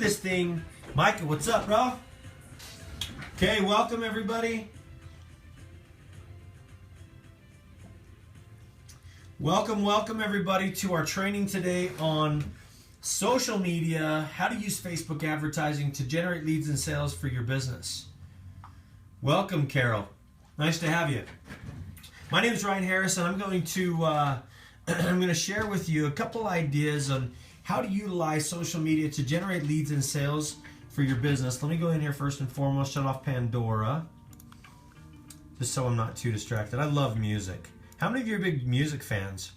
this thing. Micah, what's up, bro? Okay, welcome everybody. Welcome everybody to our training today on social media, how to use Facebook advertising to generate leads and sales for your business. Welcome, Carol. Nice to have you. My name is Ryan Harris, and I'm going to share with you a couple ideas on how to utilize social media to generate leads and sales for your business. Let me go in here first and foremost, shut off Pandora, just so I'm not too distracted. I love music. How many of you are big music fans?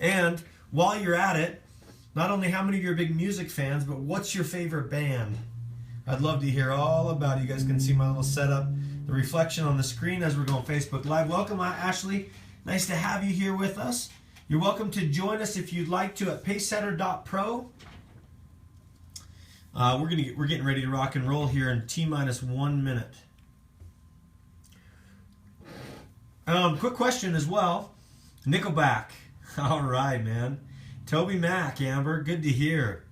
And while you're at it, not only how many of you are big music fans, but what's your favorite band? I'd love to hear all about it. You guys can see my little setup, the reflection on the screen as we're going Facebook Live. Welcome, Ashley. Nice to have you here with us. You're welcome to join us if you'd like to at pacesetter.pro. We're getting ready to rock and roll here in T-minus 1 minute. Quick question as well. Nickelback. All right, man. Toby Mac, Amber, good to hear.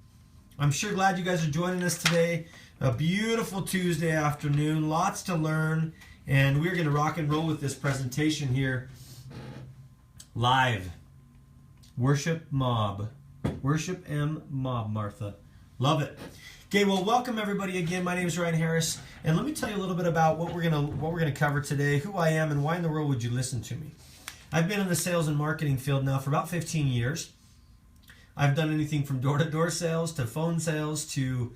I'm sure glad you guys are joining us today. A beautiful Tuesday afternoon. Lots to learn. And we're going to rock and roll with this presentation here live. Worship Mob. Worship M Mob, Martha. Love it. Okay, well, welcome everybody again. My name is Ryan Harris, and let me tell you a little bit about what we're gonna cover today, who I am, and why in the world would you listen to me. I've been in the sales and marketing field now for about 15 years. I've done anything from door-to-door sales to phone sales to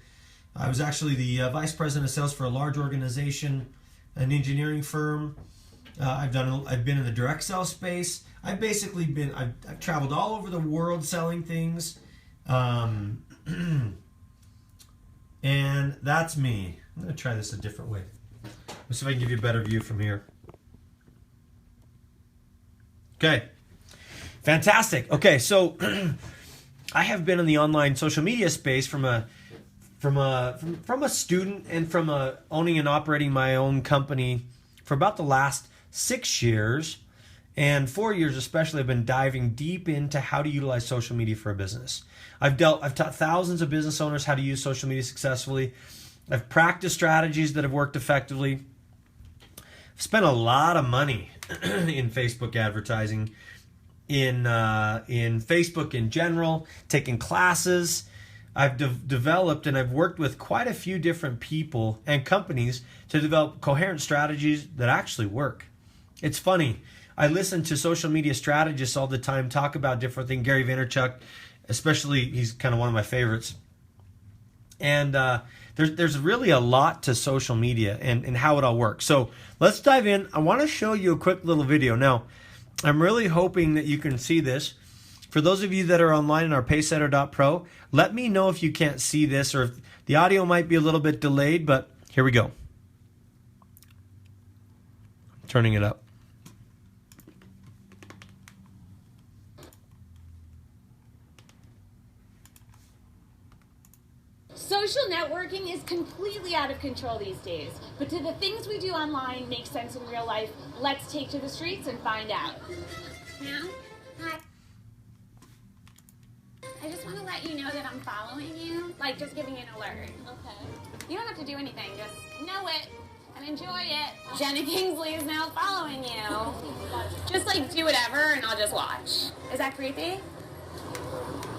I was actually the vice president of sales for a large organization, an engineering firm. I've been in the direct sales space. I've traveled all over the world selling things. And that's me. I'm going to try this a different way. Let's see if I can give you a better view from here. Okay. Fantastic. Okay, so I have been in the online social media space from a student and from owning and operating my own company for about the last 6 years. And 4 years especially, I've been diving deep into how to utilize social media for a business. I've taught thousands of business owners how to use social media successfully. I've practiced strategies that have worked effectively. I've spent a lot of money in Facebook advertising, in Facebook in general, taking classes. I've developed and I've worked with quite a few different people and companies to develop coherent strategies that actually work. It's funny. I listen to social media strategists all the time talk about different things. Gary Vaynerchuk, especially, he's kind of one of my favorites. And there's really a lot to social media and how it all works. So let's dive in. I want to show you a quick little video. Now, I'm really hoping that you can see this. For those of you that are online in our pacesetter.pro, let me know if you can't see this or if the audio might be a little bit delayed, but here we go. Turning it up. Social networking is completely out of control these days, but do the things we do online make sense in real life? Let's take to the streets and find out. Ma'am? Hi. I just want to let you know that I'm following you, like just giving you an alert. Okay. You don't have to do anything, just know it and enjoy it. Jenna Kingsley is now following you. Just like do whatever and I'll just watch. Is that creepy?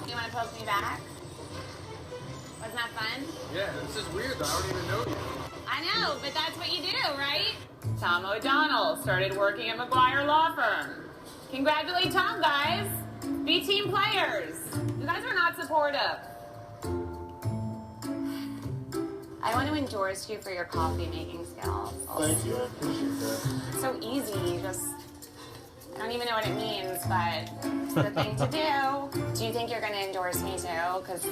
You want to poke me back? Wasn't that fun? Yeah, this is weird though. I don't even know you. I know, but that's what you do, right? Tom O'Donnell started working at McGuire Law Firm. Congratulate Tom, guys. Be team players. You guys are not supportive. I want to endorse you for your coffee making skills. Thank you, I appreciate that. It's so easy, I don't even know what it means, but it's the thing to do. Do you think you're going to endorse me too? Because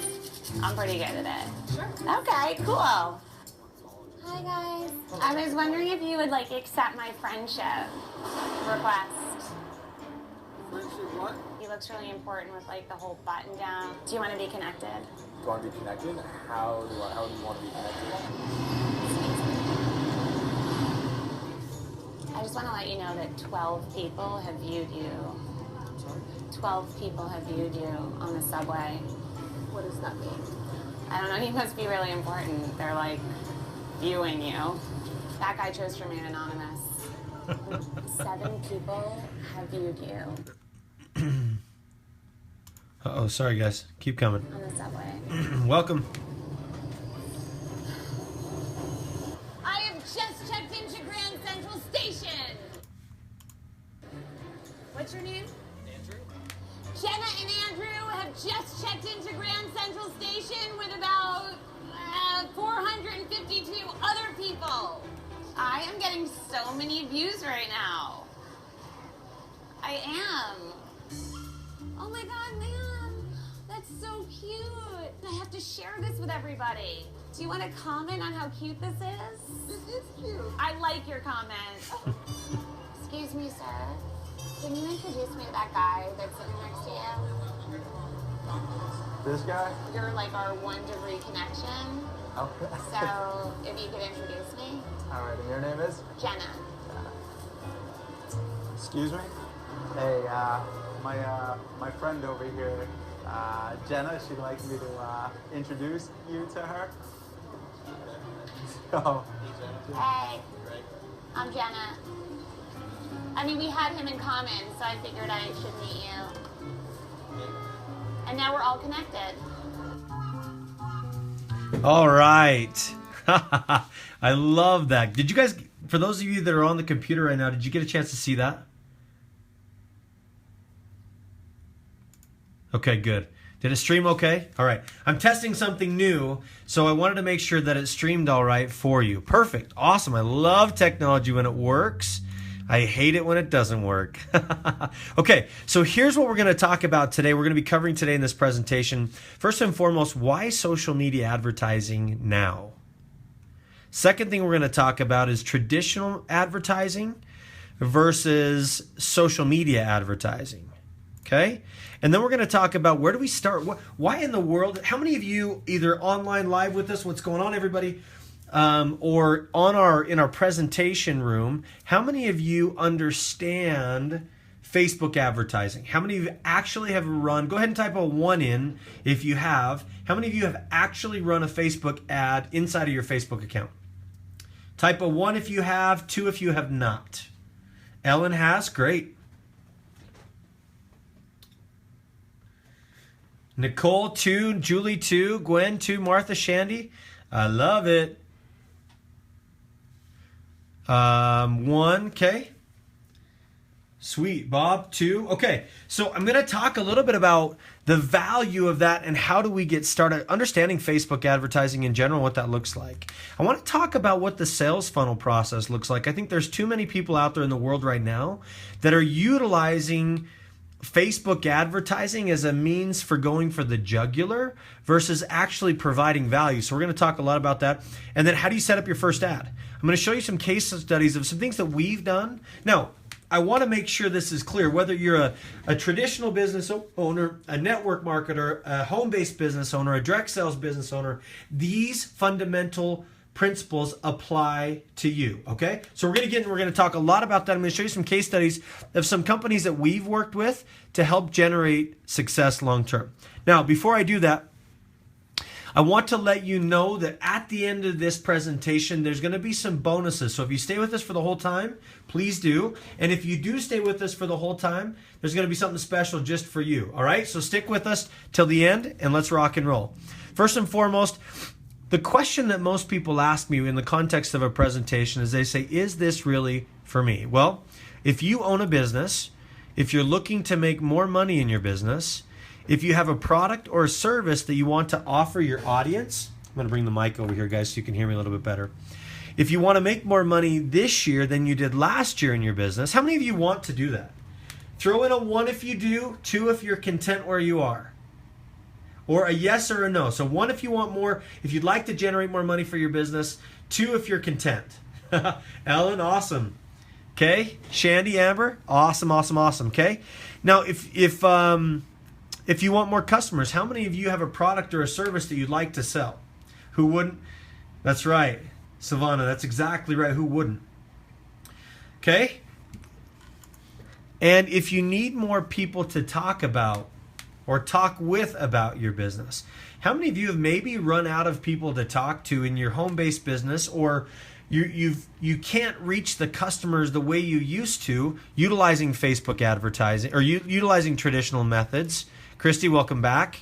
I'm pretty good at it. Sure. Okay, cool. Hi, guys. I was wondering if you would, accept my friendship request. Friendship what? He looks really important with, the whole button down. Do you want to be connected? Do you want to be connected? How do you want to be connected? I just want to let you know that 12 people have viewed you. Sorry? 12 people have viewed you on the subway. What does that mean? I don't know, he must be really important. They're like viewing you. That guy chose to remain anonymous. 7 people have viewed you Uh-oh, sorry guys. Keep coming. on the subway. Welcome. I have just checked into Grand Central Station. What's your name? Andrew? Jenna and Andrew have just checked into Grand Central Station with about 452 other people. I am getting so many views right now. I am. Oh my god, man. That's so cute. I have to share this with everybody. Do you want to comment on how cute this is? This is cute. I like your comment. Excuse me, sir. Can you introduce me to that guy that's sitting next to you? This guy? You're like our 1-degree connection. Okay. So if you could introduce me. Alright, and your name is? Jenna. Excuse me? Hey, my friend over here, Jenna, she'd like me to introduce you to her. So, Hey, I'm Jenna. I mean, we had him in common, so I figured I should meet you. And now we're all connected. All right. I love that. Did you guys, for those of you that are on the computer right now, did you get a chance to see that? Okay, good. Did it stream okay? All right. I'm testing something new, so I wanted to make sure that it streamed all right for you. Perfect. Awesome. I love technology when it works. I hate it when it doesn't work. Okay, so here's what we're going to talk about today. We're going to be covering today in this presentation. First and foremost, why social media advertising now? Second thing we're going to talk about is traditional advertising versus social media advertising. Okay? And then we're going to talk about where do we start? Why in the world? How many of you either online live with us? What's going on, everybody? Or in our presentation room, how many of you understand Facebook advertising? How many of you actually have run? Go ahead and type a 1 in if you have. How many of you have actually run a Facebook ad inside of your Facebook account? Type a 1 if you have, 2 if you have not. Ellen has, great. Nicole 2, Julie 2, Gwen 2, Martha Shandy. I love it. 1, okay. Sweet. Bob 2. Okay, so I'm going to talk a little bit about the value of that and how do we get started understanding Facebook advertising in general, what that looks like. I want to talk about what the sales funnel process looks like. I think there's too many people out there in the world right now that are utilizing Facebook advertising as a means for going for the jugular versus actually providing value. So we're going to talk a lot about that. And then how do you set up your first ad? I'm going to show you some case studies of some things that we've done. Now, I want to make sure this is clear. Whether you're a traditional business owner, a network marketer, a home-based business owner, a direct sales business owner, these fundamental principles apply to you, okay? So we're going to talk a lot about that. I'm going to show you some case studies of some companies that we've worked with to help generate success long term. Now, before I do that, I want to let you know that at the end of this presentation, there's going to be some bonuses. So if you stay with us for the whole time, please do. And if you do stay with us for the whole time, there's going to be something special just for you, all right? So stick with us till the end and let's rock and roll. First and foremost, the question that most people ask me in the context of a presentation is they say, is this really for me? Well, if you own a business, if you're looking to make more money in your business, if you have a product or a service that you want to offer your audience, I'm going to bring the mic over here, guys, so you can hear me a little bit better. If you want to make more money this year than you did last year in your business, how many of you want to do that? Throw in a 1 if you do, 2 if you're content where you are. Or a yes or a no. So 1 if you want more, if you'd like to generate more money for your business. 2 if you're content. Ellen, awesome. Okay. Shandy, Amber, awesome, awesome, awesome. Okay. Now, if you want more customers, how many of you have a product or a service that you'd like to sell? Who wouldn't? That's right. Savannah, that's exactly right. Who wouldn't? Okay. And if you need more people to talk about or talk with about your business, How many of you have maybe run out of people to talk to in your home-based business, or you can't reach the customers the way you used to utilizing Facebook advertising or utilizing traditional methods? Christy, welcome back.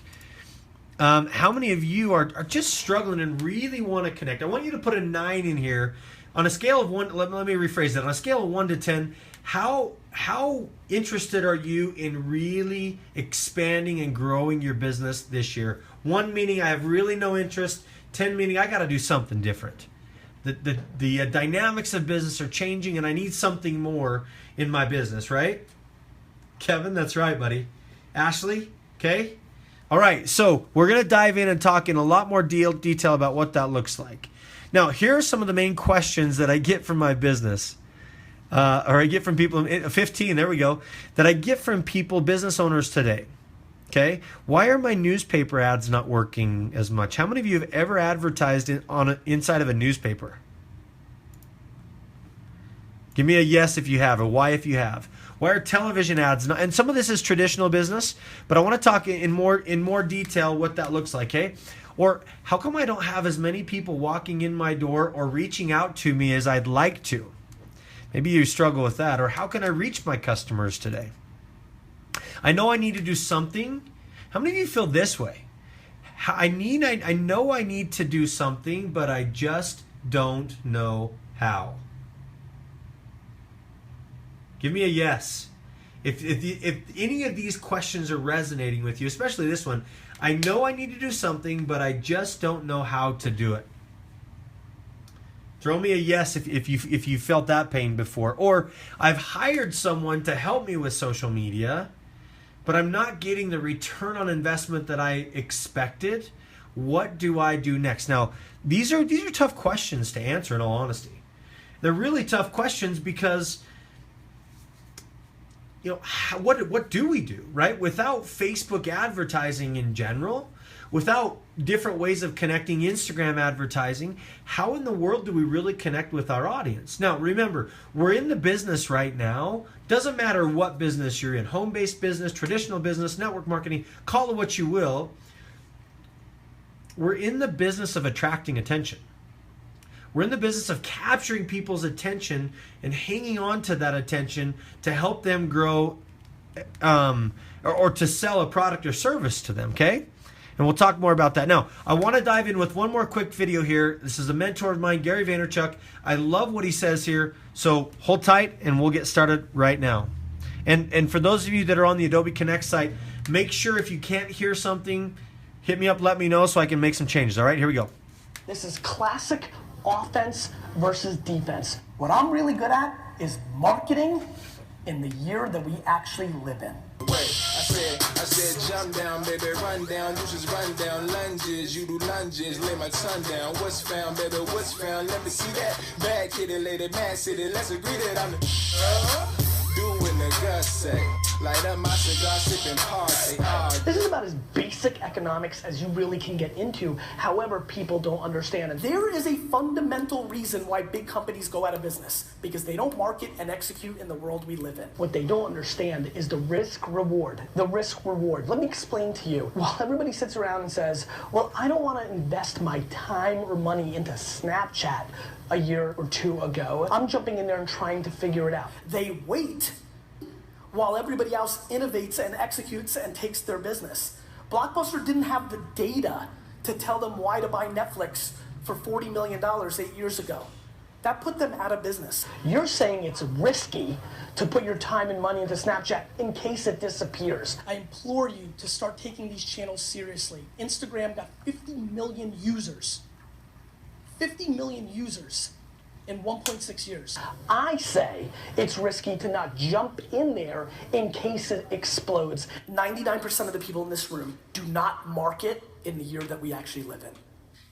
How many of you are just struggling and really want to connect? I want you to put a 9 in here. On a scale of 1, let me rephrase that. On a scale of 1 to 10, how interested are you in really expanding and growing your business this year? 1 meaning I have really no interest. 10 meaning I got to do something different. The dynamics of business are changing, and I need something more in my business, right? Kevin, that's right, buddy. Ashley, okay? All right, so we're going to dive in and talk in a lot more detail about what that looks like. Now, here are some of the main questions that I get from my business, or I get from people, 15, there we go, that I get from people, business owners today. Okay, why are my newspaper ads not working as much? How many of you have ever advertised inside of a newspaper? Give me a yes if you have, or why if you have. Why are television ads not? And some of this is traditional business, but I want to talk in more detail what that looks like. Okay, or how come I don't have as many people walking in my door or reaching out to me as I'd like to? Maybe you struggle with that. Or how can I reach my customers today? I know I need to do something. How many of you feel this way? I know I need to do something, but I just don't know how. Give me a yes. If any of these questions are resonating with you, especially this one, I know I need to do something, but I just don't know how to do it. Throw me a yes if you felt that pain before. Or I've hired someone to help me with social media, but I'm not getting the return on investment that I expected. What do I do next? Now, these are tough questions to answer, in all honesty. They're really tough questions because, you know, what do we do, right? Without Facebook advertising in general, without different ways of connecting, Instagram advertising, how in the world do we really connect with our audience? Now, remember, we're in the business right now. Doesn't matter what business you're in, home-based business, traditional business, network marketing, call it what you will. We're in the business of attracting attention. We're in the business of capturing people's attention and hanging on to that attention to help them grow or to sell a product or service to them, okay? And we'll talk more about that. Now, I want to dive in with one more quick video here. This is a mentor of mine, Gary Vaynerchuk. I love what he says here. So hold tight and we'll get started right now. And for those of you that are on the Adobe Connect site, make sure if you can't hear something, hit me up, let me know so I can make some changes. All right, here we go. This is classic offense versus defense. What I'm really good at is marketing in the year that we actually live in. I said, jump down, baby, run down. You just run down lunges. You do lunges, lay my tongue down. What's found, baby, what's found? Let me see that. Bad kitty, lady, mad city. Let's agree that I'm the doing the Gus say. Light up my cigar, sipping party. This is about as basic economics as you really can get into. However, people don't understand. And there is a fundamental reason why big companies go out of business, because they don't market and execute in the world we live in. What they don't understand is the risk reward. The risk reward. Let me explain to you. While everybody sits around and says, well, I don't want to invest my time or money into Snapchat a year or two ago, I'm jumping in there and trying to figure it out. They wait while everybody else innovates and executes and takes their business. Blockbuster didn't have the data to tell them why to buy Netflix for $40 million 8 years ago. That put them out of business. You're saying it's risky to put your time and money into Snapchat in case it disappears. I implore you to start taking these channels seriously. Instagram got 50 million users. 50 million users in 1.6 years. I say it's risky to not jump in there in case it explodes. 99% of the people in this room do not market in the year that we actually live in.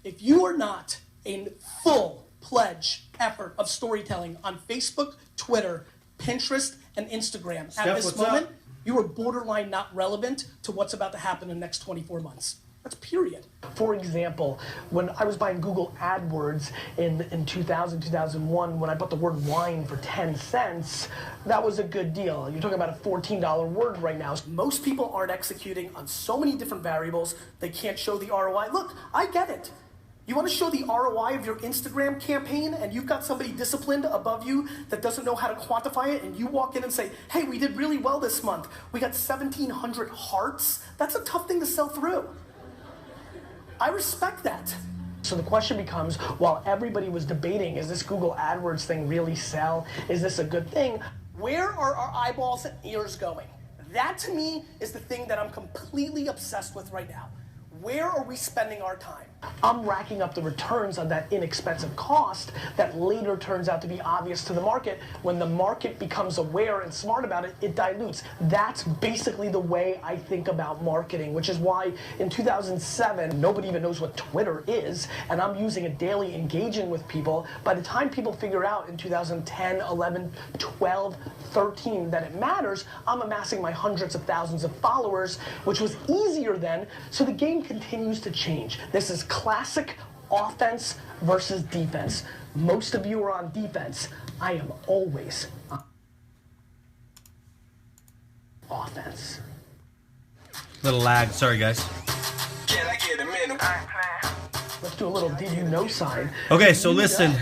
If you are not in full pledge effort of storytelling on Facebook, Twitter, Pinterest, and Instagram at this moment, you are borderline not relevant to what's about to happen in the next 24 months. That's period. For example, when I was buying Google AdWords in 2000, 2001, when I bought the word wine for 10 cents, that was a good deal. You're talking about a $14 word right now. Most people aren't executing on so many different variables, they can't show the ROI. Look, I get it. You want to show the ROI of your Instagram campaign and you've got somebody disciplined above you that doesn't know how to quantify it, and you walk in and say, hey, we did really well this month. We got 1,700 hearts. That's a tough thing to sell through. I respect that. So the question becomes, while everybody was debating, is this Google AdWords thing really sell? Is this a good thing? Where are our eyeballs and ears going? That to me is the thing that I'm completely obsessed with right now. Where are we spending our time? I'm racking up the returns on that inexpensive cost that later turns out to be obvious to the market. When the market becomes aware and smart about it, it dilutes. That's basically the way I think about marketing, which is why in 2007, nobody even knows what Twitter is, and I'm using it daily, engaging with people. By the time people figure out in 2010, 11, 12, 13 that it matters, I'm amassing my hundreds of thousands of followers, which was easier then, so the game continues to change. This is classic offense versus defense. Most of you are on defense. I am always on offense. Little lag, sorry guys. Can I get a minute? Let's do a little did you know sign. Okay, so listen.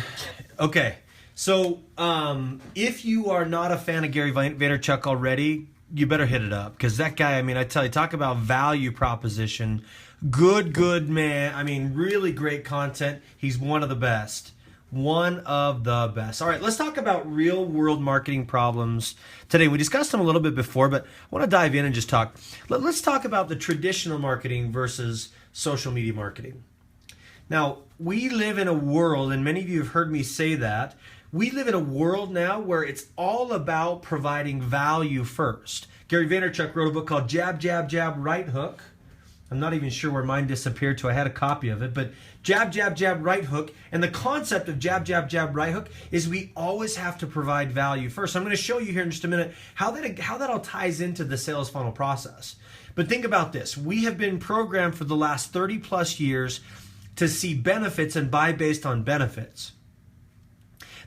Okay, so if you are not a fan of Gary Vaynerchuk already, you better hit it up, because that guy, I mean, I tell you, talk about value proposition. Good man. I mean, really great content. He's one of the best. One of the best. All right, let's talk about real world marketing problems today. We discussed them a little bit before, but I want to dive in and just talk. Let's talk about the traditional marketing versus social media marketing. Now, we live in a world, and many of you have heard me say that, we live in a world now where it's all about providing value first. Gary Vaynerchuk wrote a book called Jab, Jab, Jab, Right Hook. I'm not even sure where mine disappeared to. I had a copy of it, but jab, jab, jab, right hook. And the concept of jab, jab, jab, right hook is we always have to provide value first. I'm going to show you here in just a minute how that all ties into the sales funnel process. But think about this. We have been programmed for the last 30 plus years to see benefits and buy based on benefits.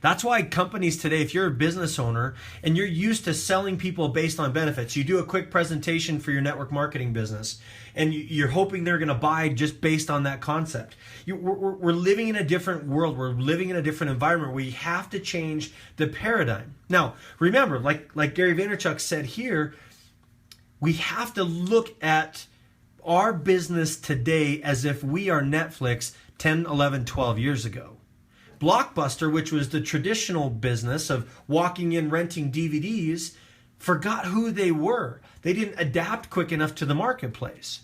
That's why companies today, if you're a business owner and you're used to selling people based on benefits, you do a quick presentation for your network marketing business and you're hoping they're going to buy just based on that concept. We're living in a different world. We're living in a different environment where you have to change the paradigm. Now, remember, like Gary Vaynerchuk said here, we have to look at our business today as if we are Netflix 10, 11, 12 years ago. Blockbuster, which was the traditional business of walking in, renting DVDs, forgot who they were. They didn't adapt quick enough to the marketplace.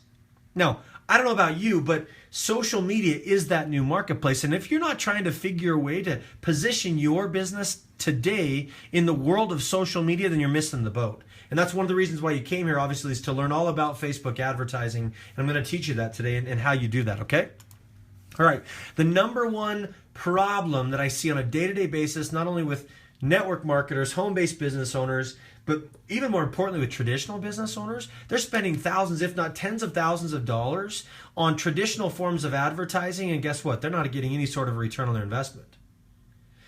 Now, I don't know about you, but social media is that new marketplace. And if you're not trying to figure a way to position your business today in the world of social media, then you're missing the boat. And that's one of the reasons why you came here, obviously, is to learn all about Facebook advertising. And I'm going to teach you that today and how you do that, okay? All right, the number one problem that I see on a day-to-day basis, not only with network marketers, home-based business owners, but even more importantly with traditional business owners, they're spending thousands, if not tens of thousands of dollars on traditional forms of advertising, and guess what? They're not getting any sort of return on their investment.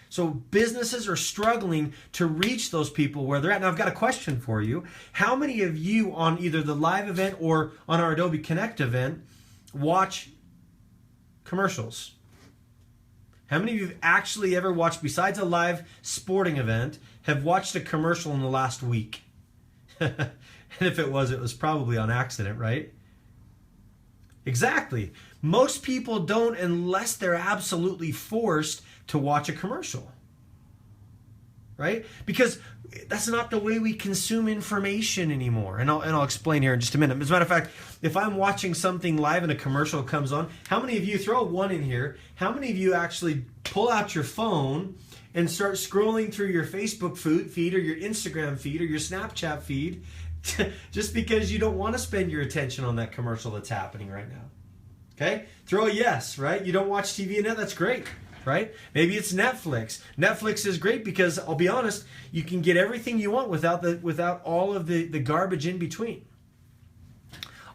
So businesses are struggling to reach those people where they're at. Now, I've got a question for you. How many of you on either the live event or on our Adobe Connect event watch commercials? How many of you have actually ever watched, besides a live sporting event, have watched a commercial in the last week? And if it was probably on accident, right? Exactly. Most people don't unless they're absolutely forced to watch a commercial. Right? Because that's not the way we consume information anymore. And I'll explain here in just a minute. As a matter of fact, if I'm watching something live and a commercial comes on, how many of you, throw a 1 in here, how many of you actually pull out your phone and start scrolling through your Facebook feed or your Instagram feed or your Snapchat feed just because you don't want to spend your attention on that commercial that's happening right now? Okay? Throw a yes, right? You don't watch TV and that's great. Right? Maybe it's Netflix. Netflix is great because, I'll be honest, you can get everything you want without all of the garbage in between.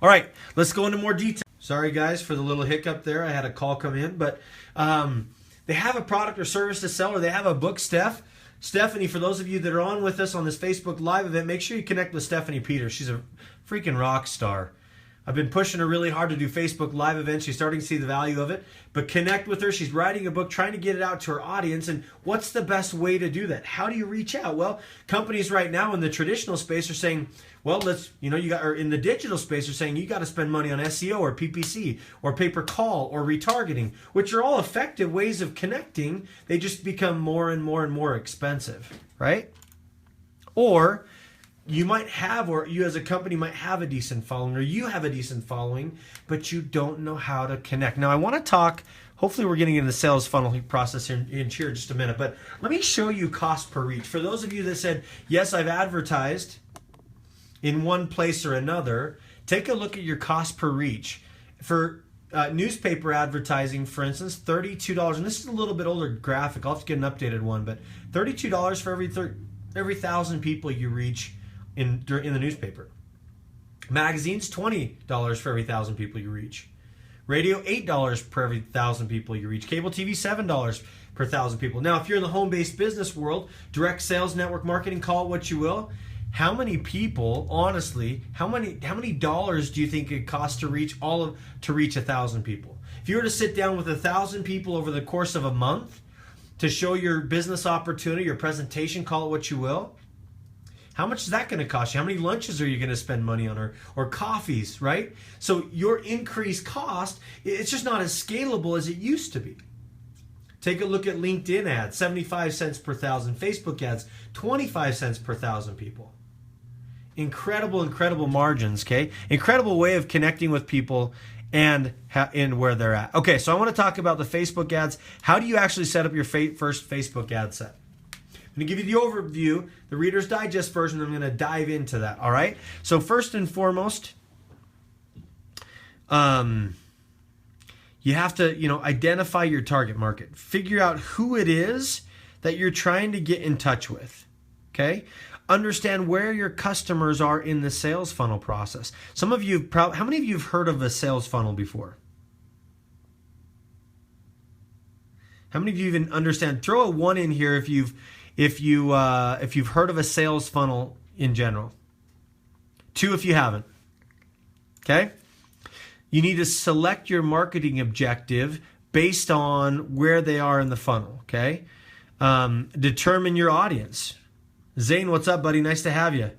All right, let's go into more detail. Sorry, guys, for the little hiccup there. I had a call come in, but they have a product or service to sell, or they have a book, Stephanie, for those of you that are on with us on this Facebook Live event, make sure you connect with Stephanie Peters. She's a freaking rock star. I've been pushing her really hard to do Facebook Live events. She's starting to see the value of it. But connect with her. She's writing a book, trying to get it out to her audience. And what's the best way to do that? How do you reach out? Well, companies right now in the traditional space are saying, well, or in the digital space are saying you got to spend money on SEO or PPC or pay-per-call or retargeting, which are all effective ways of connecting. They just become more and more and more expensive, right? Or you might have, or you as a company might have a decent following, or you have a decent following, but you don't know how to connect. Now, I want to talk, hopefully we're getting into the sales funnel process in here in just a minute, but let me show you cost per reach. For those of you that said, yes, I've advertised in one place or another, take a look at your cost per reach. For newspaper advertising, for instance, $32, and this is a little bit older graphic, I'll have to get an updated one, but $32 for every 1,000 people you reach in the newspaper. Magazines, $20 for every 1,000 people you reach. Radio, $8 per every 1,000 people you reach. Cable TV, $7 per 1,000 people. Now, if you're in the home-based business world, direct sales, network marketing, call it what you will, how many people, honestly, how many dollars do you think it costs to reach 1,000 people? If you were to sit down with 1,000 people over the course of a month to show your business opportunity, your presentation, call it what you will, how much is that going to cost you? How many lunches are you going to spend money on, or coffees, right? So your increased cost, it's just not as scalable as it used to be. Take a look at LinkedIn ads, 75 cents per 1,000. Facebook ads, 25 cents per 1,000 people. Incredible margins, okay? Incredible way of connecting with people and where they're at. Okay, so I want to talk about the Facebook ads. How do you actually set up your first Facebook ad set? I'm going to give you the overview, the Reader's Digest version. I'm going to dive into that, all right? So first and foremost, you have to, identify your target market. Figure out who it is that you're trying to get in touch with, okay? Understand where your customers are in the sales funnel process. Some of you, how many of you have heard of a sales funnel before? How many of you even understand? Throw a 1 in here if you've heard of a sales funnel in general. 2 if you haven't. Okay? You need to select your marketing objective based on where they are in the funnel. Okay? Determine your audience. Zane, what's up, buddy? Nice to have you.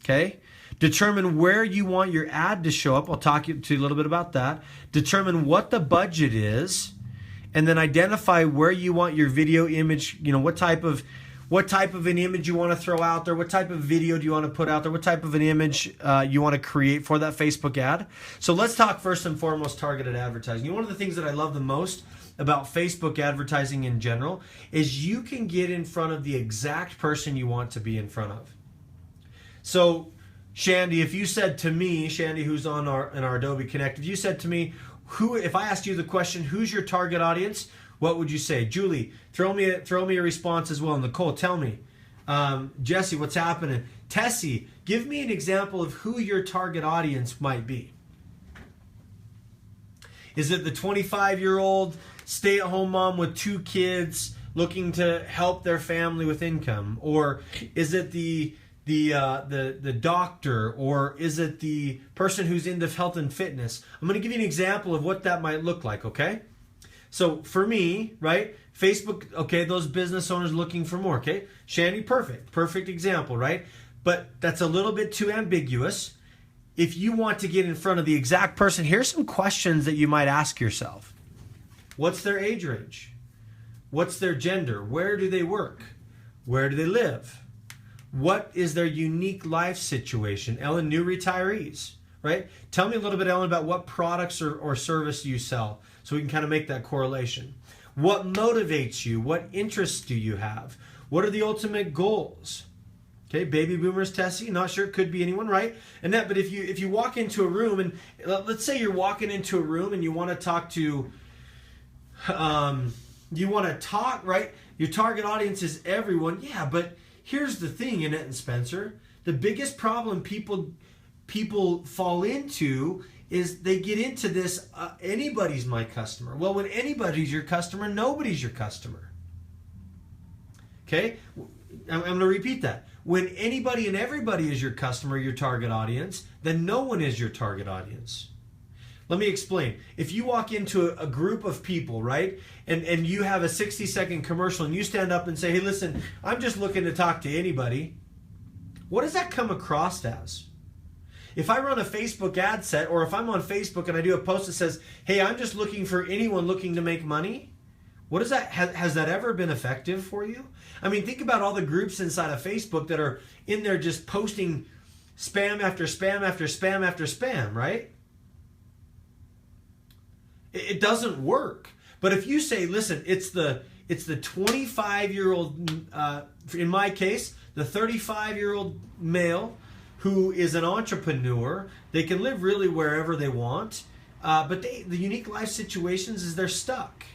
Okay? Determine where you want your ad to show up. I'll talk to you a little bit about that. Determine what the budget is, and then identify where you want your video image, what type of an image you want to throw out there, what type of video do you want to put out there, what type of an image you want to create for that Facebook ad. So let's talk first and foremost targeted advertising. One of the things that I love the most about Facebook advertising in general is you can get in front of the exact person you want to be in front of. So Shandy, if you said to me, Shandy, who's in our Adobe Connect, if you said to me, if I asked you the question, who's your target audience, what would you say? Julie, throw me a response as well. Nicole, tell me. Jesse, what's happening? Tessie, give me an example of who your target audience might be. Is it the 25-year-old stay-at-home mom with 2 kids looking to help their family with income? Or is it the doctor, or is it the person who's into health and fitness? I'm going to give you an example of what that might look like, okay? So for me, right, Facebook, okay, those business owners looking for more, okay? Shandy, perfect example, right? But that's a little bit too ambiguous. If you want to get in front of the exact person, here's some questions that you might ask yourself. What's their age range? What's their gender? Where do they work? Where do they live? What is their unique life situation? Ellen, new retirees, right? Tell me a little bit, Ellen, about what products or service you sell so we can kind of make that correlation. What motivates you? What interests do you have? What are the ultimate goals? Okay, baby boomers, Tessie, not sure, it could be anyone, right? And that, but if you walk into a room, and let's say you're walking into a room and you want to talk to, right? Your target audience is everyone, yeah, but here's the thing, Annette and Spencer, the biggest problem people fall into is they get into this, anybody's my customer. Well, when anybody's your customer, nobody's your customer. Okay? I'm going to repeat that. When anybody and everybody is your customer, your target audience, then no one is your target audience. Let me explain. If you walk into a group of people, right, and you have a 60-second commercial and you stand up and say, hey, listen, I'm just looking to talk to anybody, what does that come across as? If I run a Facebook ad set, or if I'm on Facebook and I do a post that says, hey, I'm just looking for anyone looking to make money, what is that? Has that ever been effective for you? I mean, think about all the groups inside of Facebook that are in there just posting spam after spam after spam after spam, right? It doesn't work. But if you say, listen, it's the 25-year-old, in my case, the 35-year-old male who is an entrepreneur, they can live really wherever they want, but the unique life situations is they're stuck,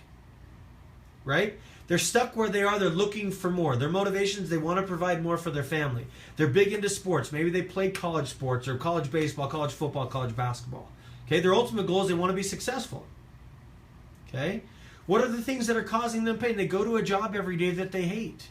right? They're stuck where they are. They're looking for more. Their motivations, they want to provide more for their family. They're big into sports. Maybe they play college sports or college baseball, college football, college basketball. Okay, their ultimate goal is they want to be successful. Okay, what are the things that are causing them pain? They go to a job every day that they hate.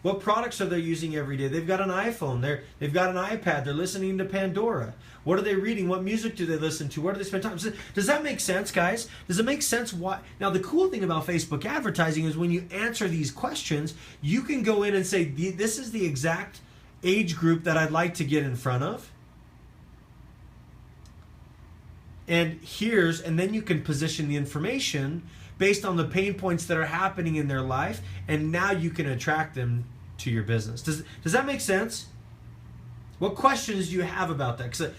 What products are they using every day? They've got an iPhone. They've got an iPad. They're listening to Pandora. What are they reading? What music do they listen to? Where do they spend time? Does that make sense, guys? Does it make sense? Why? Now, the cool thing about Facebook advertising is when you answer these questions, you can go in and say, this is the exact age group that I'd like to get in front of. And then you can position the information based on the pain points that are happening in their life, and now you can attract them to your business. Does that make sense? What questions do you have about that? Because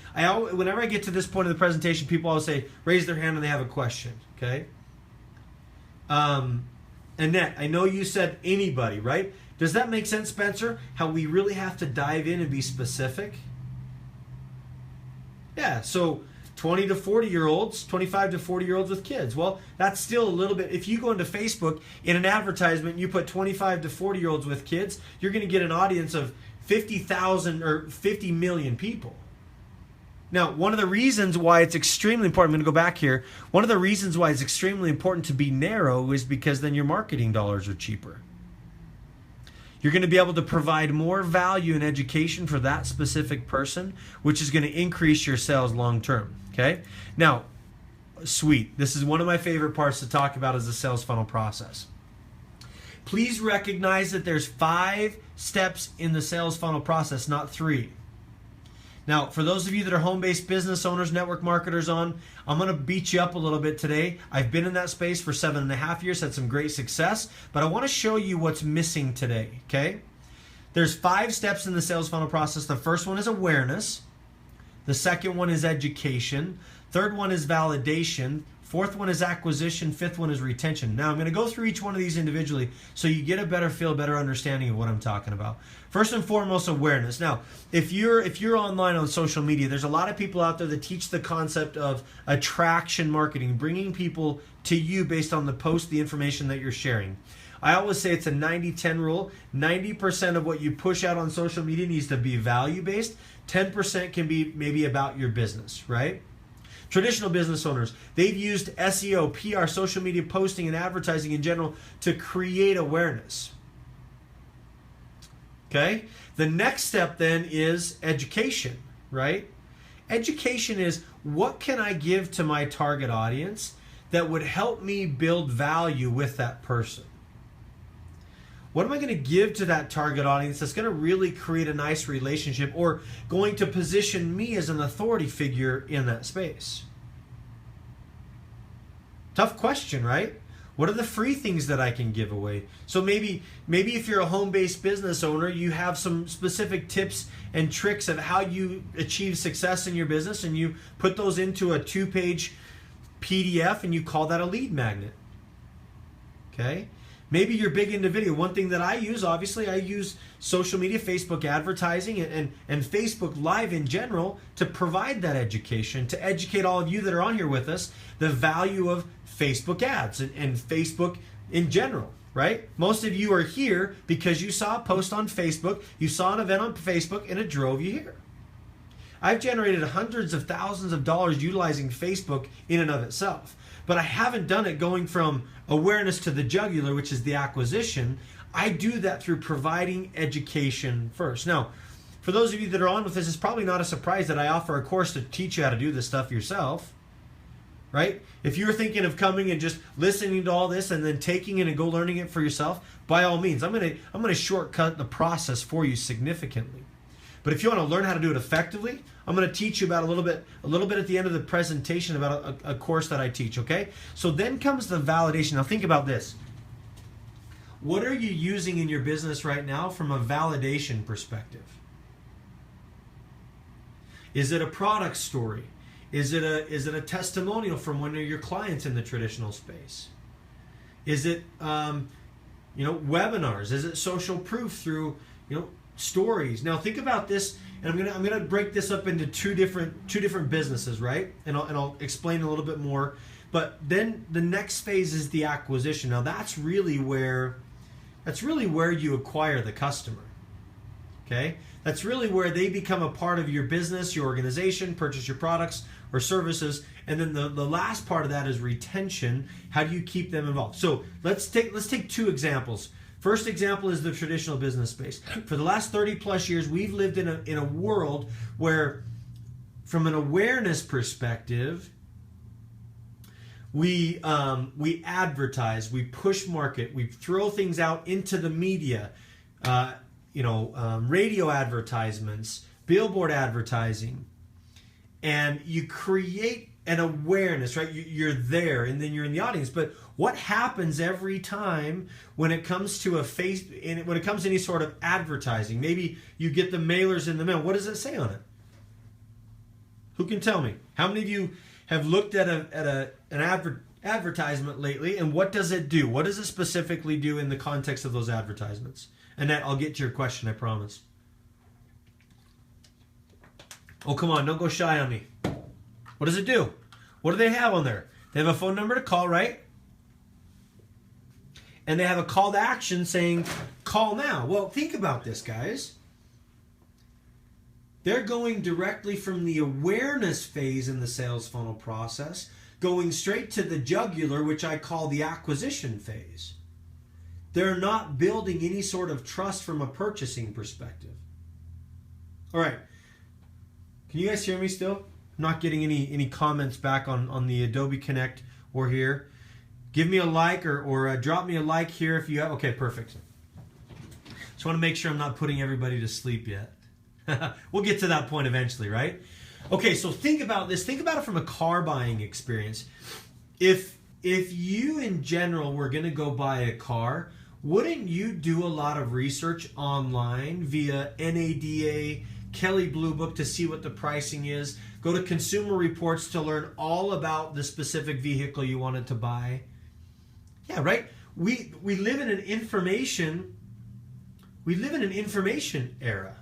whenever I get to this point of the presentation, people always say, raise their hand when they have a question, okay? Annette, I know you said anybody, right? Does that make sense, Spencer? How we really have to dive in and be specific? Yeah, so 20 to 40-year-olds, 25 to 40-year-olds with kids. Well, that's still a little bit. If you go into Facebook, in an advertisement, you put 25 to 40-year-olds with kids, you're going to get an audience of 50,000 or 50 million people. Now, one of the reasons why it's extremely important, I'm going to go back here, one of the reasons why it's extremely important to be narrow is because then your marketing dollars are cheaper. You're going to be able to provide more value and education for that specific person, which is going to increase your sales long term. Okay? Now, sweet. This is one of my favorite parts to talk about is the sales funnel process. Please recognize that there's 5 steps in the sales funnel process, not 3. Now, for those of you that are home-based business owners, network marketers I'm going to beat you up a little bit today. I've been in that space for 7.5 years, had some great success, but I want to show you what's missing today, okay? There's 5 steps in the sales funnel process. The first one is awareness. The second one is education. Third one is validation. Fourth one is acquisition. Fifth one is retention. Now, I'm going to go through each one of these individually so you get a better feel, better understanding of what I'm talking about. First and foremost, awareness. Now, if you're online on social media, there's a lot of people out there that teach the concept of attraction marketing, bringing people to you based on the post, the information that you're sharing. I always say it's a 90-10 rule. 90% of what you push out on social media needs to be value-based. 10% can be maybe about your business, right? Traditional business owners, they've used SEO, PR, social media posting, and advertising in general to create awareness. Okay? The next step then is education, right? Education is, what can I give to my target audience that would help me build value with that person? What am I going to give to that target audience that's going to really create a nice relationship or going to position me as an authority figure in that space? Tough question, right? What are the free things that I can give away? So maybe if you're a home-based business owner, you have some specific tips and tricks of how you achieve success in your business, and you put those into a 2-page PDF and you call that a lead magnet. Okay? Maybe you're big into video. One thing that I use, obviously, I use social media, Facebook advertising, and Facebook Live in general to provide that education, to educate all of you that are on here with us, the value of Facebook ads and Facebook in general, right? Most of you are here because you saw a post on Facebook, you saw an event on Facebook, and it drove you here. I've generated hundreds of thousands of dollars utilizing Facebook in and of itself. But I haven't done it going from awareness to the jugular, which is the acquisition. I do that through providing education first. Now, for those of you that are on with this, it's probably not a surprise that I offer a course to teach you how to do this stuff yourself, right? If you're thinking of coming and just listening to all this and then taking it and go learning it for yourself, by all means, I'm gonna shortcut the process for you significantly. But if you want to learn how to do it effectively, I'm going to teach you about a little bit at the end of the presentation about a course that I teach, okay? So then comes the validation. Now think about this. What are you using in your business right now from a validation perspective? Is it a product story? Is it a testimonial from one of your clients in the traditional space? Is it webinars? Is it social proof through stories? Now think about this, and I'm gonna break this up into two different businesses, right? And I'll explain a little bit more. But then the next phase is the acquisition. Now that's really where you acquire the customer. Okay? That's really where they become a part of your business, your organization, purchase your products or services. And then the last part of that is retention. How do you keep them involved? So let's take two examples. First example is the traditional business space. For the last 30 plus years, we've lived in a world where, from an awareness perspective, we advertise, we push market, we throw things out into the media, radio advertisements, billboard advertising, and you create an awareness, right? You're there, and then you're in the audience. But what happens every time when it comes to when it comes to any sort of advertising? Maybe you get the mailers in the mail. What does it say on it? Who can tell me? How many of you have looked at an advertisement lately, and what does it do? What does it specifically do in the context of those advertisements? Annette, I'll get to your question, I promise. Oh, come on, don't go shy on me. What does it do? What do they have on there? They have a phone number to call, right? And they have a call to action saying, call now. Well, think about this, guys. They're going directly from the awareness phase in the sales funnel process, going straight to the jugular, which I call the acquisition phase. They're not building any sort of trust from a purchasing perspective. All right. Can you guys hear me still? I'm not getting any comments back on the Adobe Connect or here. Give me a like or drop me a like here if you have. Okay, perfect. Just want to make sure I'm not putting everybody to sleep yet. We'll get to that point eventually, right? Okay, so think about this. Think about it from a car buying experience. If you in general were going to go buy a car, wouldn't you do a lot of research online via NADA, Kelley Blue Book to see what the pricing is? Go to Consumer Reports to learn all about the specific vehicle you wanted to buy. Yeah, right? We live in an information era,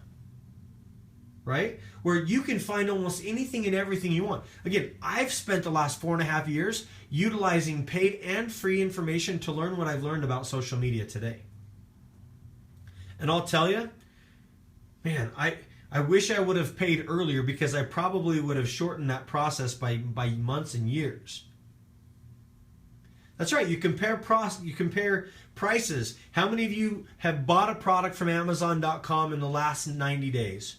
right? Where you can find almost anything and everything you want. Again, I've spent the last 4.5 years utilizing paid and free information to learn what I've learned about social media today. And I'll tell you, man, I wish I would have paid earlier, because I probably would have shortened that process by months and years. That's right. You compare prices. How many of you have bought a product from Amazon.com in the last 90 days?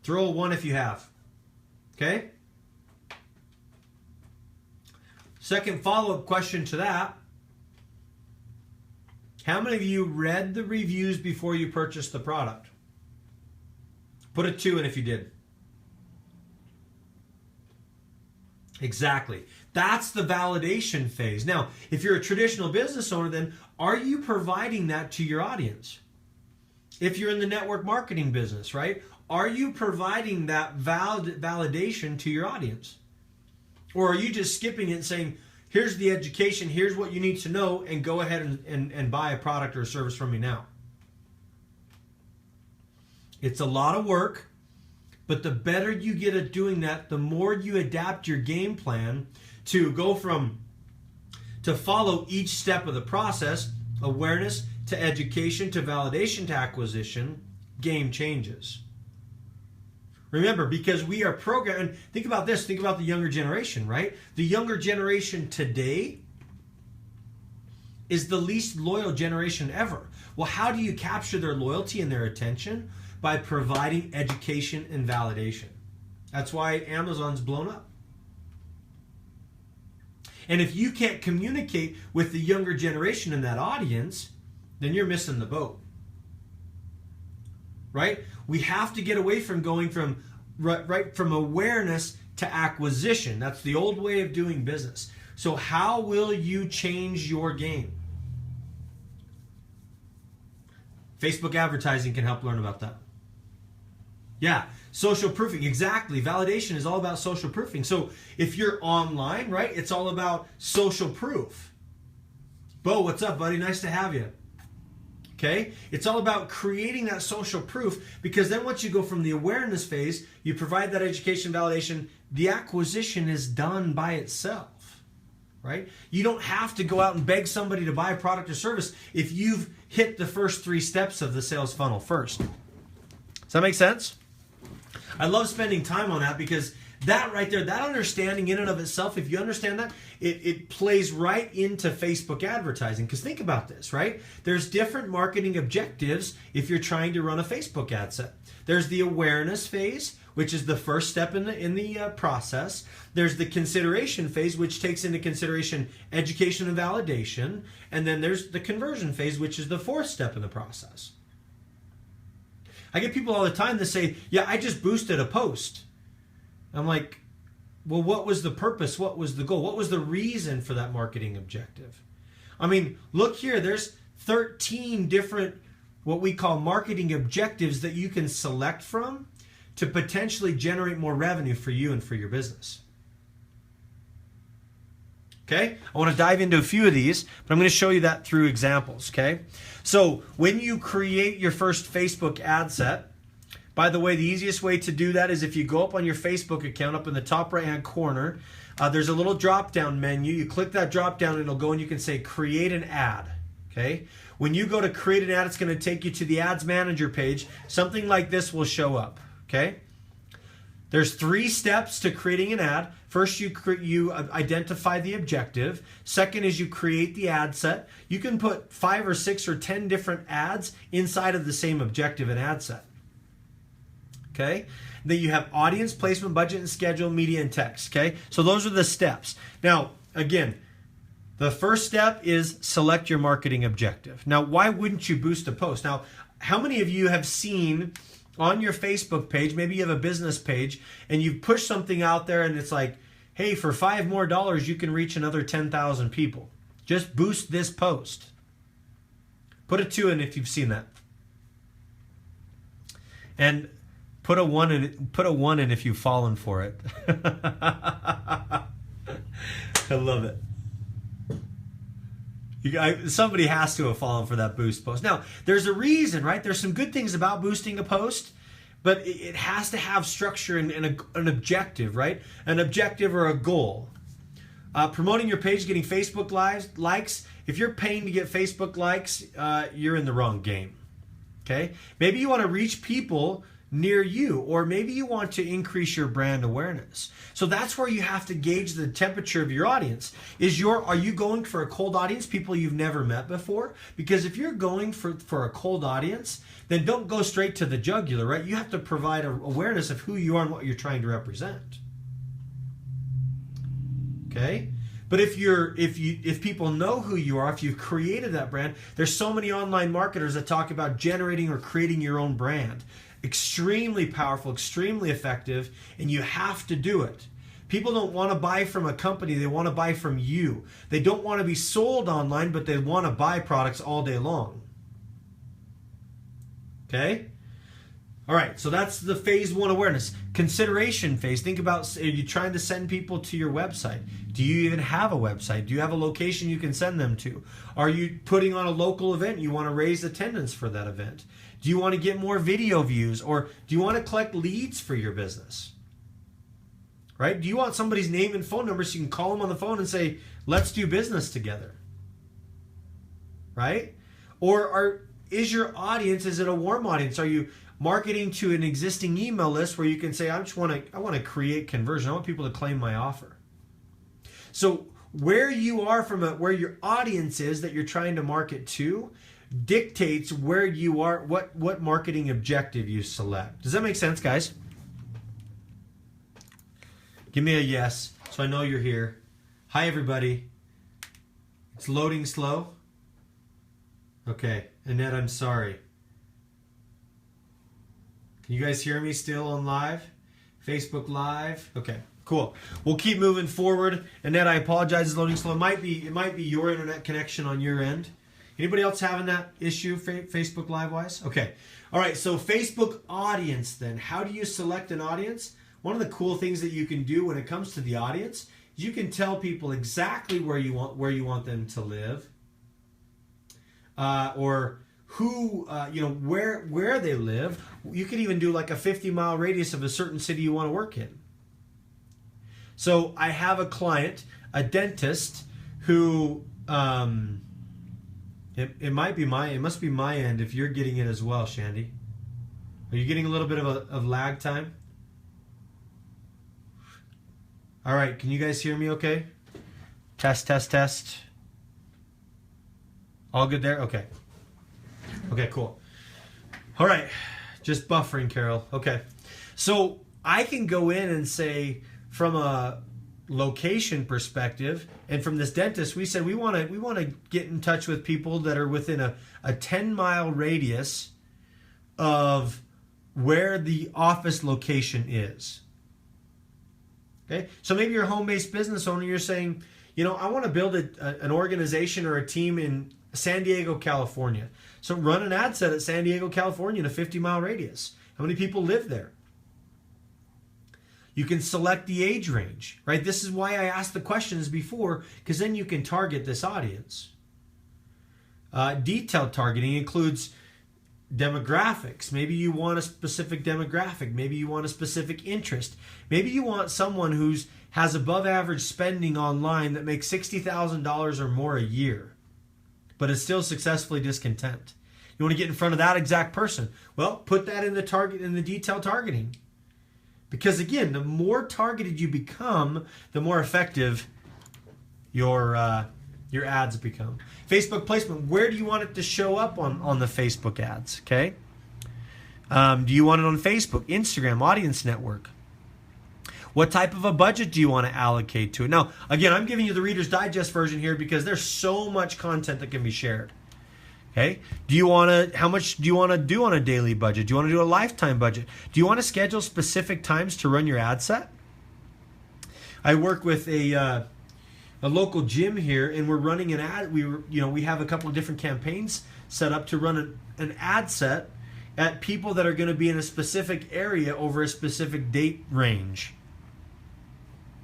Throw a 1 if you have. Okay? Second follow-up question to that. How many of you read the reviews before you purchased the product? Put a 2 in if you did. Exactly. That's the validation phase. Now, if you're a traditional business owner, then are you providing that to your audience? If you're in the network marketing business, right? Are you providing that validation to your audience? Or are you just skipping it and saying, here's the education, here's what you need to know, and go ahead and buy a product or a service from me now? It's a lot of work, but the better you get at doing that, the more you adapt your game plan to follow each step of the process, awareness to education to validation to acquisition, game changes. Remember, because we are programmed, and think about this, think about the younger generation, right? The younger generation today is the least loyal generation ever. Well, how do you capture their loyalty and their attention? By providing education and validation. That's why Amazon's blown up. And if you can't communicate with the younger generation in that audience, then you're missing the boat. Right? We have to get away from going from from awareness to acquisition. That's the old way of doing business. So how will you change your game? Facebook advertising can help learn about that. Yeah, social proofing, exactly. Validation is all about social proofing. So if you're online, right, it's all about social proof. Bo, what's up, buddy? Nice to have you. Okay? It's all about creating that social proof, because then once you go from the awareness phase, you provide that education, validation, the acquisition is done by itself, right? You don't have to go out and beg somebody to buy a product or service if you've hit the first 3 steps of the sales funnel first. Does that make sense? I love spending time on that, because that right there, that understanding in and of itself, if you understand that, it plays right into Facebook advertising. Because think about this, right? There's different marketing objectives if you're trying to run a Facebook ad set. There's the awareness phase, which is the first step in the process. There's the consideration phase, which takes into consideration education and validation. And then there's the conversion phase, which is the 4th step in the process. I get people all the time that say, yeah, I just boosted a post. I'm like, well, what was the purpose? What was the goal? What was the reason for that marketing objective? I mean, look here, there's 13 different, what we call marketing objectives that you can select from to potentially generate more revenue for you and for your business. Okay? I want to dive into a few of these, but I'm going to show you that through examples, okay? So when you create your first Facebook ad set, by the way, the easiest way to do that is if you go up on your Facebook account, up in the top right-hand corner, there's a little drop-down menu. You click that drop-down and it'll go and you can say create an ad, okay? When you go to create an ad, it's going to take you to the Ads Manager page. Something like this will show up, okay? There's 3 steps to creating an ad. First, you identify the objective. Second is you create the ad set. You can put 5 or 6 or 10 different ads inside of the same objective and ad set. Okay? Then you have audience, placement, budget, and schedule, media, and text. Okay? So those are the steps. Now, again, the first step is select your marketing objective. Now, why wouldn't you boost a post? Now, how many of you have seen on your Facebook page, maybe you have a business page, and you push something out there and it's like, hey, for $5 more, you can reach another 10,000 people. Just boost this post. Put a 2 in if you've seen that. And put a 1 in if you've fallen for it. I love it. Somebody has to have fallen for that boost post. Now, there's a reason, right? There's some good things about boosting a post, but it has to have structure and an objective, right? An objective or a goal. Promoting your page, getting Facebook likes. If you're paying to get Facebook likes, you're in the wrong game. Okay? Maybe you want to reach people near you, or maybe you want to increase your brand awareness. So that's where you have to gauge the temperature of your audience. Are you going for a cold audience, people you've never met before? Because if you're going for a cold audience, then don't go straight to the jugular, right? You have to provide awareness of who you are and what you're trying to represent. Okay? But if people know who you are, if you've created that brand, there's so many online marketers that talk about generating or creating your own brand. Extremely powerful, extremely effective, and you have to do it. People don't want to buy from a company, they want to buy from you. They don't want to be sold online, but they want to buy products all day long. Okay? All right, so that's the phase 1 awareness. Consideration phase. Think about, are you trying to send people to your website? Do you even have a website? Do you have a location you can send them to? Are you putting on a local event? You want to raise attendance for that event? Do you want to get more video views, or do you want to collect leads for your business? Right? Do you want somebody's name and phone number so you can call them on the phone and say, let's do business together? Right? Or is your audience, is it a warm audience? Are you marketing to an existing email list where you can say, I want to create conversion. I want people to claim my offer. So where you are where your audience is that you're trying to market to dictates where you are, what marketing objective you select. Does that make sense, guys? Give me a yes so I know you're here. Hi, everybody. It's loading slow. Okay, Annette, I'm sorry. Can you guys hear me still on live? Facebook Live? Okay, cool. We'll keep moving forward. Annette, I apologize, it's loading slow. It might be your internet connection on your end. Anybody else having that issue Facebook Live wise? Okay. All right, so Facebook audience then. How do you select an audience? One of the cool things that you can do when it comes to the audience is you can tell people exactly where you want them to live, or who where they live. You could even do like a 50-mile radius of a certain city you want to work in. So I have a client, a dentist, who it must be my end if you're getting it as well, Shandy. Are you getting a little bit of lag time? All right, can you guys hear me okay? Test, test, test. All good there? Okay. Okay, cool. All right, just buffering, Carol. Okay. So I can go in and say, from a location perspective, and from this dentist, we said we want to get in touch with people that are within a 10-mile radius of where the office location is. Okay, so maybe you're a home-based business owner. You're saying, I want to build an organization or a team in San Diego, California. So run an ad set at San Diego, California in a 50-mile radius. How many people live there? You can select the age range, right? This is why I asked the questions before, because then you can target this audience. Detailed targeting includes demographics. Maybe you want a specific demographic. Maybe you want a specific interest. Maybe you want someone who's has above average spending online that makes $60,000 or more a year, but is still successfully discontent. You want to get in front of that exact person. Well, put that in the detailed targeting. Because again, the more targeted you become, the more effective your ads become. Facebook placement, where do you want it to show up on the Facebook ads? Okay. Do you want it on Facebook, Instagram, Audience Network? What type of a budget do you want to allocate to it? Now, again, I'm giving you the Reader's Digest version here because there's so much content that can be shared. Okay. How much do you want to do on a daily budget? Do you want to do a lifetime budget? Do you want to schedule specific times to run your ad set? I work with a local gym here, and we're running an ad. We have a couple of different campaigns set up to run an ad set at people that are going to be in a specific area over a specific date range.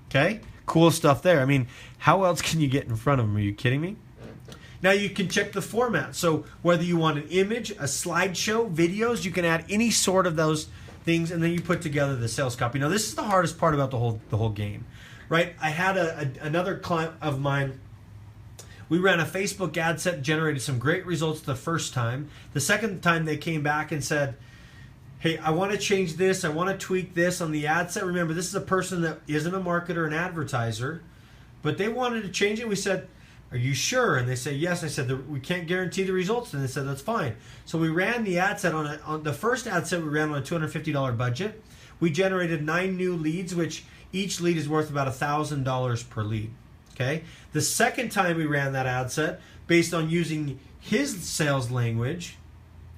Okay? Cool stuff there. I mean, how else can you get in front of them? Are you kidding me? Now you can check the format. So whether you want an image, a slideshow, videos, you can add any sort of those things, and then you put together the sales copy. Now this is the hardest part about the whole game, right? I had another client of mine. We ran a Facebook ad set, generated some great results the first time. The second time they came back and said, hey, I want to change this. I want to tweak this on the ad set. Remember, this is a person that isn't a marketer, an advertiser, but they wanted to change it. We said, are you sure? And they say, yes. I said, we can't guarantee the results. And they said, that's fine. So we ran the ad set on the first ad set we ran on a $250 budget. We generated 9 new leads, which each lead is worth about $1,000 per lead. Okay. The second time we ran that ad set, based on using his sales language,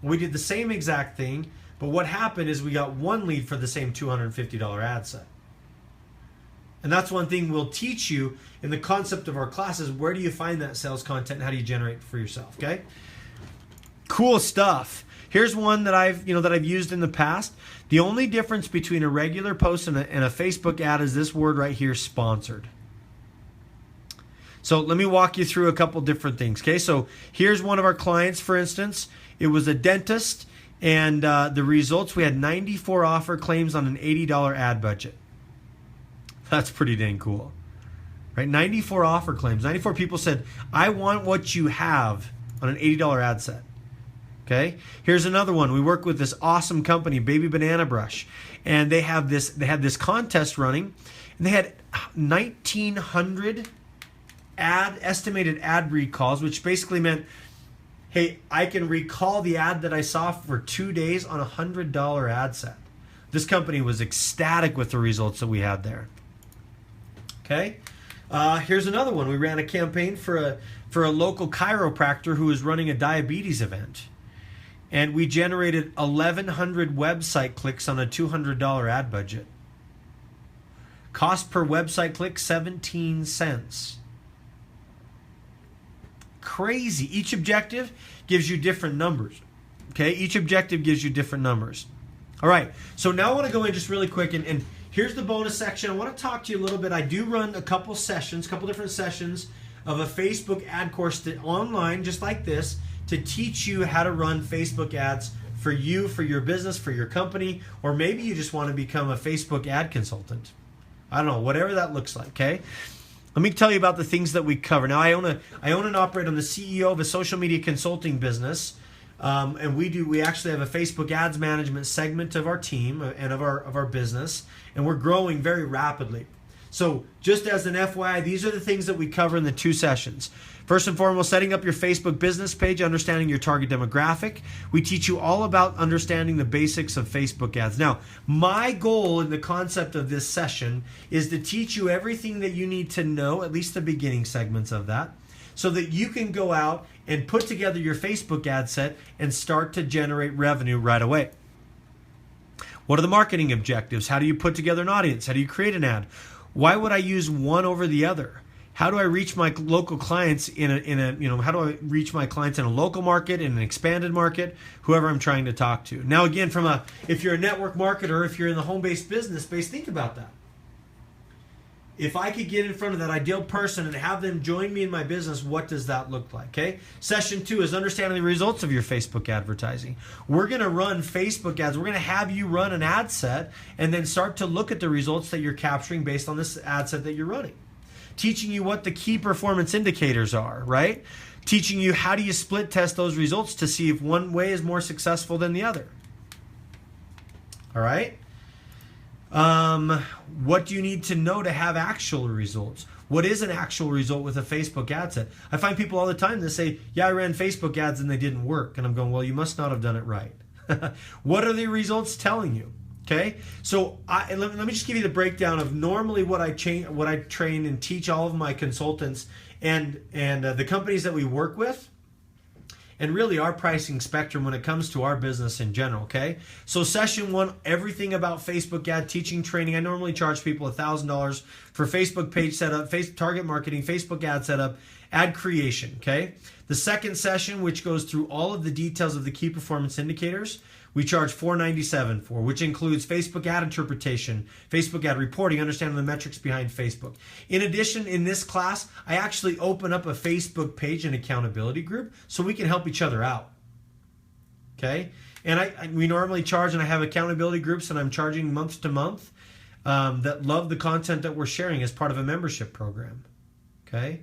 we did the same exact thing. But what happened is we got 1 lead for the same $250 ad set. And that's one thing we'll teach you in the concept of our classes. Where do you find that sales content? And how do you generate it for yourself? Okay. Cool stuff. Here's one that I've used in the past. The only difference between a regular post and a Facebook ad is this word right here, sponsored. So let me walk you through a couple different things. Okay. So here's one of our clients, for instance. It was a dentist, and the results, we had 94 offer claims on an $80 ad budget. That's pretty dang cool, right? 94 offer claims. 94 people said, I want what you have on an $80 ad set. Okay, here's another one. We work with this awesome company, Baby Banana Brush, and they had this contest running, and they had 1,900 estimated ad recalls, which basically meant, hey, I can recall the ad that I saw for 2 days on a $100 ad set. This company was ecstatic with the results that we had there. Okay, here's another one. We ran a campaign for a local chiropractor who was running a diabetes event. And we generated 1,100 website clicks on a $200 ad budget. Cost per website click, 17 cents. Crazy. Each objective gives you different numbers. Okay, each objective gives you different numbers. All right, so now I want to go in just really quick, and here's the bonus section. I want to talk to you a little bit. I do run a couple different sessions of a Facebook ad course online, just like this, to teach you how to run Facebook ads for you, for your business, for your company, or maybe you just want to become a Facebook ad consultant. I don't know, whatever that looks like, okay? Let me tell you about the things that we cover. Now, I own and operate. I'm the CEO of a social media consulting business, and we actually have a Facebook ads management segment of our team and of our business, and we're growing very rapidly. So just as an FYI, these are the things that we cover in the 2 sessions. First and foremost, setting up your Facebook business page, understanding your target demographic. We teach you all about understanding the basics of Facebook ads. Now, my goal in the concept of this session is to teach you everything that you need to know, at least the beginning segments of that, so that you can go out and put together your Facebook ad set and start to generate revenue right away. What are the marketing objectives? How do you put together an audience? How do you create an ad? Why would I use one over the other? How do I reach my local clients how do I reach my clients in a local market, in an expanded market, whoever I'm trying to talk to? Now again, if you're a network marketer, if you're in the home-based business space, think about that. If I could get in front of that ideal person and have them join me in my business, what does that look like? Okay. Session 2 is understanding the results of your Facebook advertising. We're going to run Facebook ads. We're going to have you run an ad set and then start to look at the results that you're capturing based on this ad set that you're running. Teaching you what the key performance indicators are, right? Teaching you how do you split test those results to see if one way is more successful than the other. All right. What do you need to know to have actual results? What is an actual result with a Facebook ad set? I find people all the time that say, yeah, I ran Facebook ads and they didn't work. And I'm going, well, you must not have done it right. What are the results telling you? Okay, so let me just give you the breakdown of normally what I train and teach all of my consultants and the companies that we work with, and really our pricing spectrum when it comes to our business in general. Okay, so session 1, everything about Facebook ad teaching training. I normally charge people $1,000 for Facebook page setup, target marketing, Facebook ad setup, ad creation. Okay, the second session, which goes through all of the details of the key performance indicators, we charge $497 for, which includes Facebook ad interpretation, Facebook ad reporting, understanding the metrics behind Facebook. In addition, in this class, I actually open up a Facebook page and accountability group so we can help each other out. Okay? And we normally charge, and I have accountability groups, and I'm charging month to month that love the content that we're sharing as part of a membership program. Okay?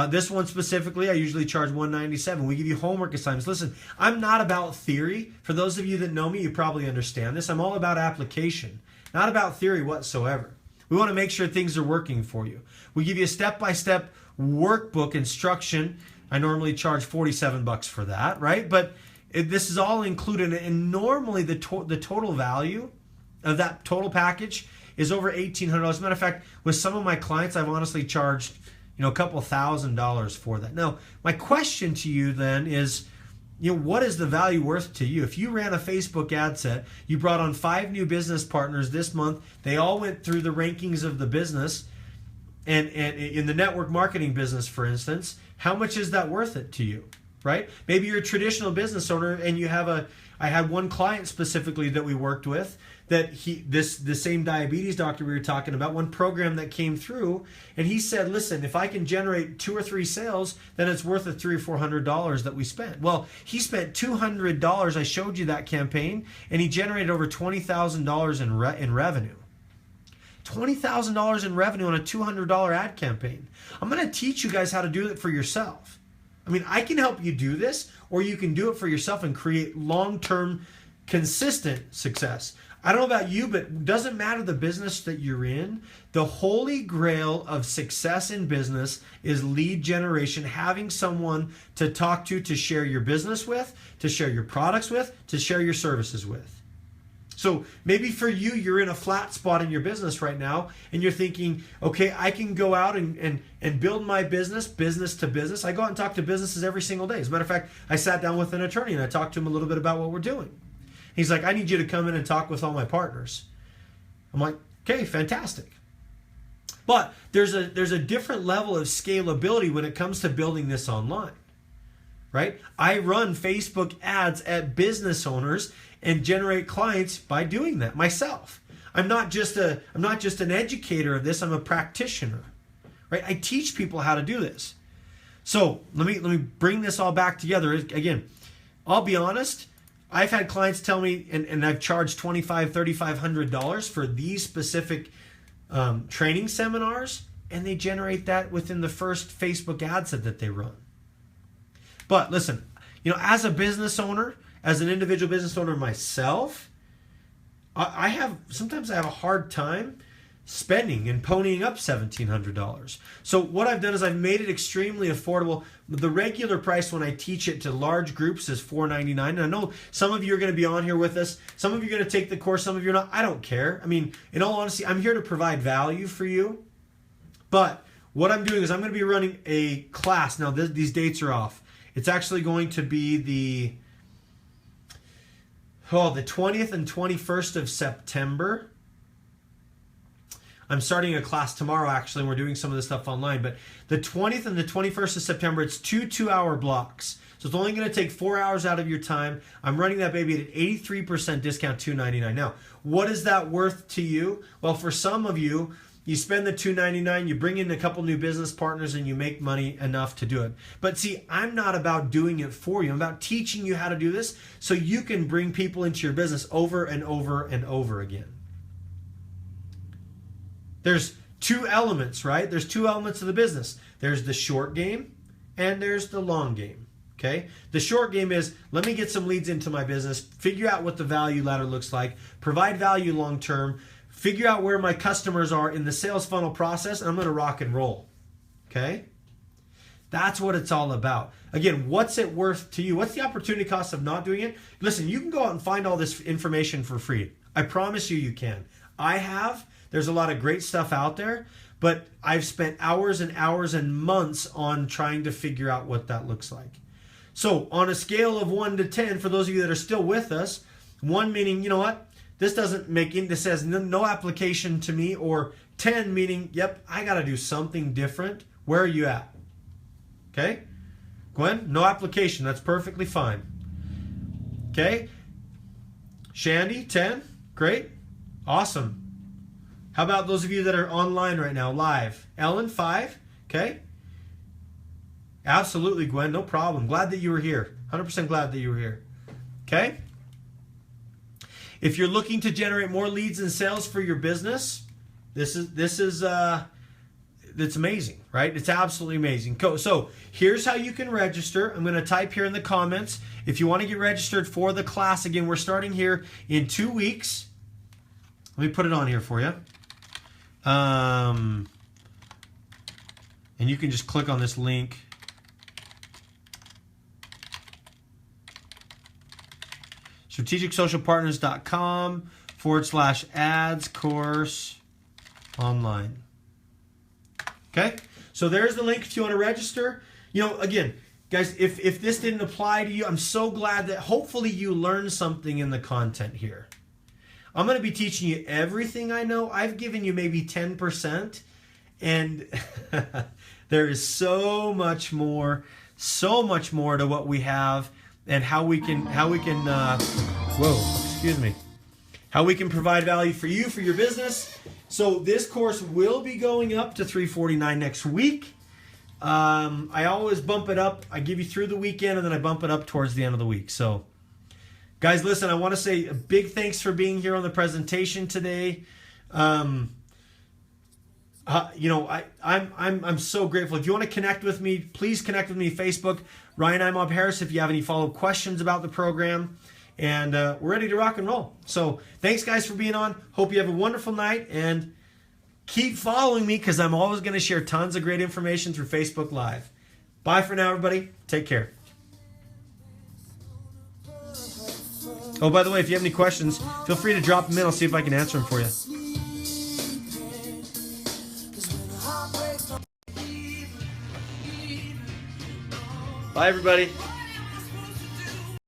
This one specifically, I usually charge $197. We give you homework assignments. Listen, I'm not about theory. For those of you that know me, you probably understand this. I'm all about application, not about theory whatsoever. We want to make sure things are working for you. We give you a step-by-step workbook instruction. I normally charge $47 for that, right? But this is all included, and normally the total value of that total package is over $1,800. As a matter of fact, with some of my clients, I've honestly charged a couple $1,000s for that. Now, my question to you then is, what is the value worth to you? If you ran a Facebook ad set, you brought on 5 new business partners this month, they all went through the rankings of the business, and in the network marketing business, for instance, how much is that worth it to you, right? Maybe you're a traditional business owner and you have I had one client specifically that we worked with that the same diabetes doctor we were talking about, one program that came through, and he said, listen, if I can generate 2 or 3 sales, then it's worth the $300 or $400 that we spent. Well, he spent $200. I showed you that campaign, and he generated over $20,000 in revenue. $20,000 in revenue on a $200 ad campaign. I'm going to teach you guys how to do it for yourself. I mean, I can help you do this, or you can do it for yourself and create long-term, consistent success. I don't know about you, but it doesn't matter the business that you're in. The holy grail of success in business is lead generation, having someone to talk to share your business with, to share your products with, to share your services with. So maybe for you, you're in a flat spot in your business right now, and you're thinking, okay, I can go out and build my business to business. I go out and talk to businesses every single day. As a matter of fact, I sat down with an attorney and I talked to him a little bit about what we're doing. He's like, I need you to come in and talk with all my partners. I'm like, okay, fantastic. But there's a different level of scalability when it comes to building this online, right? I run Facebook ads at business owners and generate clients by doing that myself. I'm not just an educator of this. I'm a practitioner, right? I teach people how to do this. So let me bring this all back together. Again, I'll be honest. I've had clients tell me, and I've charged $2,500, $3,500 for these specific training seminars, and they generate that within the first Facebook ad set that they run. But listen, as a business owner, as an individual business owner myself, sometimes I have a hard time spending and ponying up $1,700. So what I've done is I've made it extremely affordable. The regular price when I teach it to large groups is $499. And I know some of you are going to be on here with us. Some of you are going to take the course. Some of you are not. I don't care. I mean, in all honesty, I'm here to provide value for you. But what I'm doing is I'm going to be running a class. Now, these dates are off. It's actually going to be the 20th and 21st of September. I'm starting a class tomorrow, actually, and we're doing some of this stuff online. But the 20th and the 21st of September, it's 2 2-hour blocks. So it's only going to take 4 hours out of your time. I'm running that baby at an 83% discount, $299. Now, what is that worth to you? Well, for some of you, you spend the $299, you bring in a couple new business partners, and you make money enough to do it. But see, I'm not about doing it for you. I'm about teaching you how to do this so you can bring people into your business over and over and over again. There's two elements, right? There's two elements of the business. There's the short game and there's the long game, okay? The short game is, let me get some leads into my business, figure out what the value ladder looks like, provide value long term, figure out where my customers are in the sales funnel process, and I'm going to rock and roll, okay? That's what it's all about. Again, what's it worth to you? What's the opportunity cost of not doing it? Listen, you can go out and find all this information for free. I promise you can. I have. There's a lot of great stuff out there, but I've spent hours and hours and months on trying to figure out what that looks like. So on a scale of 1 to 10, for those of you that are still with us, 1 meaning, you know what, this doesn't make it, this has no application to me, or 10 meaning, yep, I got to do something different. Where are you at? Okay? Gwen, no application. That's perfectly fine. Okay? Shandy, 10. Great. Awesome. How about those of you that are online right now, live? Ellen, 5. Okay? Absolutely, Gwen. No problem. Glad that you were here. 100% glad that you were here. Okay? If you're looking to generate more leads and sales for your business, this is it's amazing, right? It's absolutely amazing. So here's how you can register. I'm going to type here in the comments. If you want to get registered for the class, again, we're starting here in 2 weeks. Let me put it on here for you. And you can just click on this link. strategicsocialpartners.com/ads course online. Okay, so there's the link if you want to register. Again, guys, if this didn't apply to you, I'm so glad that hopefully you learned something in the content here. I'm going to be teaching you everything I know. I've given you maybe 10%, and there is so much more to what we have, and how we can how we can provide value for you, for your business. So this course will be going up to $349 next week. I always bump it up. I give you through the weekend, and then I bump it up towards the end of the week. So guys, listen, I want to say a big thanks for being here on the presentation today. I'm so grateful. If you want to connect with me, please connect with me Facebook, Ryan Imob Harris, if you have any follow-up questions about the program. And we're ready to rock and roll. So thanks, guys, for being on. Hope you have a wonderful night. And keep following me because I'm always going to share tons of great information through Facebook Live. Bye for now, everybody. Take care. Oh, by the way, if you have any questions, feel free to drop them in. I'll see if I can answer them for you. Bye, everybody.